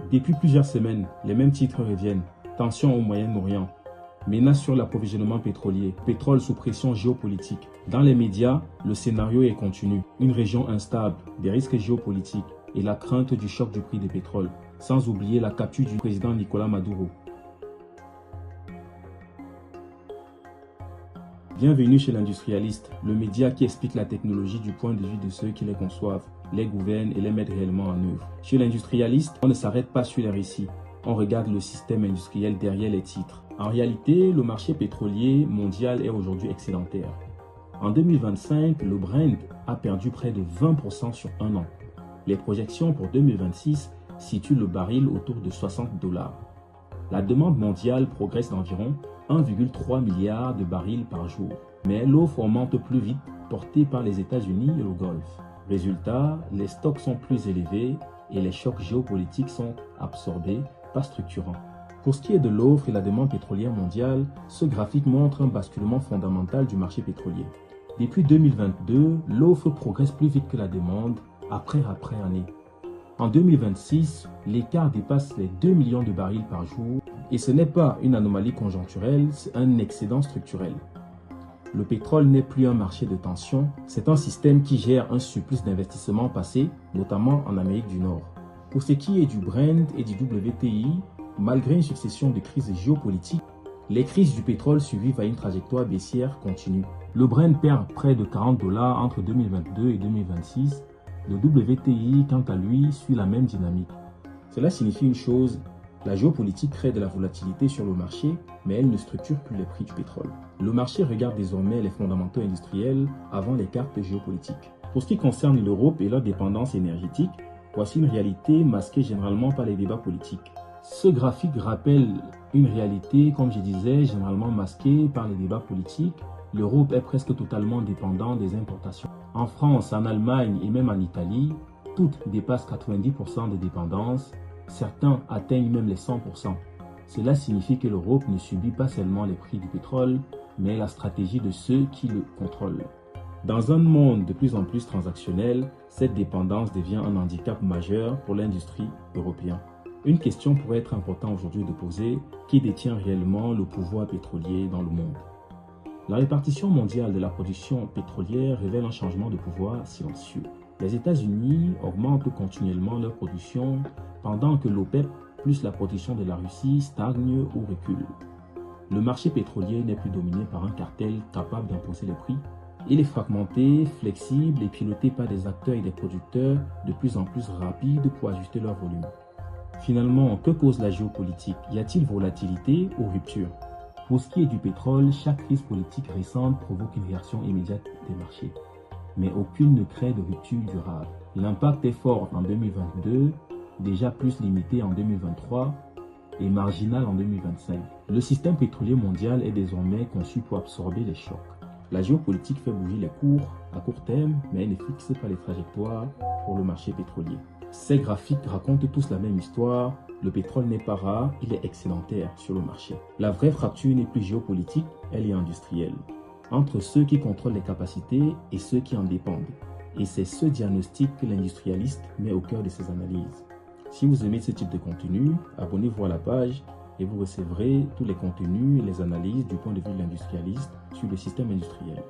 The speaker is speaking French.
Depuis plusieurs semaines, les mêmes titres reviennent. Tensions au Moyen-Orient, menace sur l'approvisionnement pétrolier, pétrole sous pression géopolitique. Dans les médias, le scénario est continu. Une région instable, des risques géopolitiques et la crainte du choc du prix des pétroles, sans oublier la capture du président Nicolás Maduro. Bienvenue chez l'Industrialiste, le média qui explique la technologie du point de vue de ceux qui les conçoivent, les gouvernent et les mettent réellement en œuvre. Chez l'Industrialiste, on ne s'arrête pas sur les récits, on regarde le système industriel derrière les titres. En réalité, le marché pétrolier mondial est aujourd'hui excédentaire. En 2025, le Brent a perdu près de 20% sur un an. Les projections pour 2026 situent le baril autour de 60 $. La demande mondiale progresse d'environ 1,3 milliard de barils par jour. Mais l'offre augmente plus vite, portée par les États-Unis et le Golfe. Résultat, les stocks sont plus élevés et les chocs géopolitiques sont absorbés, pas structurants. Pour ce qui est de l'offre et la demande pétrolière mondiale, ce graphique montre un basculement fondamental du marché pétrolier. Depuis 2022, l'offre progresse plus vite que la demande, après année. En 2026, l'écart dépasse les 2 millions de barils par jour et ce n'est pas une anomalie conjoncturelle, c'est un excédent structurel. Le pétrole n'est plus un marché de tension, c'est un système qui gère un surplus d'investissement passé, notamment en Amérique du Nord. Pour ce qui est du Brent et du WTI, malgré une succession de crises géopolitiques, les crises du pétrole survivent à une trajectoire baissière continue. Le Brent perd près de 40 $ entre 2022 et 2026. Le WTI, quant à lui, suit la même dynamique. Cela signifie une chose, la géopolitique crée de la volatilité sur le marché, mais elle ne structure plus les prix du pétrole. Le marché regarde désormais les fondamentaux industriels avant les cartes géopolitiques. Pour ce qui concerne l'Europe et leur dépendance énergétique, voici une réalité masquée généralement par les débats politiques. Ce graphique rappelle une réalité, comme je disais, généralement masquée par les débats politiques. L'Europe est presque totalement dépendante des importations. En France, en Allemagne et même en Italie, toutes dépassent 90% de dépendance. Certains atteignent même les 100%. Cela signifie que l'Europe ne subit pas seulement les prix du pétrole, mais la stratégie de ceux qui le contrôlent. Dans un monde de plus en plus transactionnel, cette dépendance devient un handicap majeur pour l'industrie européenne. Une question pourrait être importante aujourd'hui de poser, qui détient réellement le pouvoir pétrolier dans le monde? La répartition mondiale de la production pétrolière révèle un changement de pouvoir silencieux. Les États-Unis augmentent continuellement leur production pendant que l'OPEP plus la production de la Russie stagne ou recule. Le marché pétrolier n'est plus dominé par un cartel capable d'imposer les prix. Il est fragmenté, flexible et piloté par des acteurs et des producteurs de plus en plus rapides pour ajuster leur volume. Finalement, que cause la géopolitique? Y a-t-il volatilité ou rupture? Pour ce qui est du pétrole, chaque crise politique récente provoque une réaction immédiate des marchés. Mais aucune ne crée de rupture durable. L'impact est fort en 2022, déjà plus limité en 2023 et marginal en 2025. Le système pétrolier mondial est désormais conçu pour absorber les chocs. La géopolitique fait bouger les cours à court terme, mais elle ne fixe pas les trajectoires pour le marché pétrolier. Ces graphiques racontent tous la même histoire. Le pétrole n'est pas rare, il est excédentaire sur le marché. La vraie fracture n'est plus géopolitique, elle est industrielle. Entre ceux qui contrôlent les capacités et ceux qui en dépendent. Et c'est ce diagnostic que l'industrialiste met au cœur de ses analyses. Si vous aimez ce type de contenu, abonnez-vous à la page et vous recevrez tous les contenus et les analyses du point de vue de l'industrialiste sur le système industriel.